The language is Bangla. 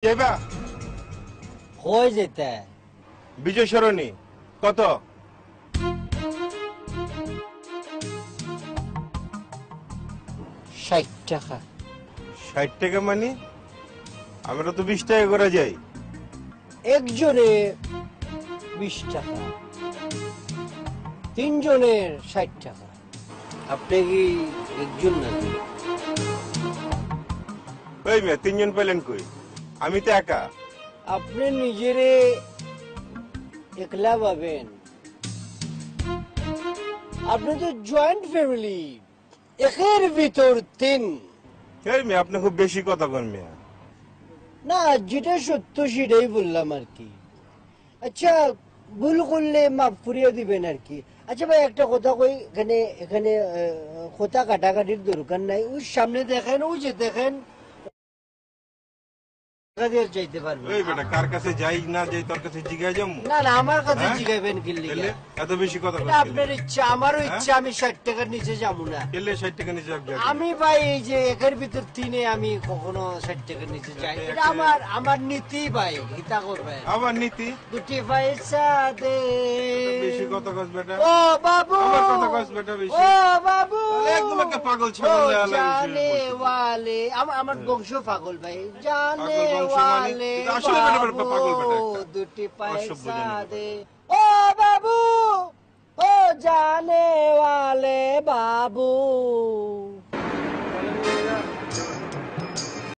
যাইবা কই যেতে বিজয় সরণি কত 60 টাকা 60 টাকা মানে আমরা তো 20 টাকা করে যাই একজনে 20 টাকা তিনজনের 60 টাকা আপনি কি একজন নাকি ওই মেয়ে তিনজন পেলেন কই আমি তো একা আপনি নিজেরে একলা ভাবেন আপনি তো জয়েন্ট ফ্যামিলি একের ভিতর তিন এই মেয়ে আপনি খুব বেশি কথা কন মেয়ে না যেটা সত্য সেটাই বললাম আর কি আচ্ছা ভুল করলে মাফ করিয়ে দিবেন আর কি আচ্ছা ভাই একটা কথা কই এখানে এখানে কথা কাটাকাটির দরকার নাই ওই সামনে দেখেন ওই যে দেখেন যাইতে পারবেন ওই বেটা কার কাছে যাই না যাই তোর কাছে জিজ্ঞাসা যাবো না না আমার কাছে হ্যাঁ? জিগাইবেন কি লিগা এত বেশি কথা এটা আপনার ইচ্ছা আমারও ইচ্ছা আমি 60 টাকার নিচে যাবো না কেলে 60 টাকা নিচে যাবো আমি ভাই এই যে একের ভিতর তিনে আমি কখনো 60 টাকার নিচে যাই এটা আমার নীতি ভাই হিতা করবেন আবার নীতি দুটি পয়সা দে বেশি কথা কস বেটা ও বাবু আমার কথা কস বেটা বেশি ও বাবু একদম একটা পাগল ছাগল ও জানে ওয়ালে আমার বংশ পাগল ভাই জানে ওয়ালে কিন্তু আসলে বেটা পাগল বেটা একটা। দুটি অসভ্য পয়সা জানি দে ও বাবু ও জানে ওয়ালে বাবু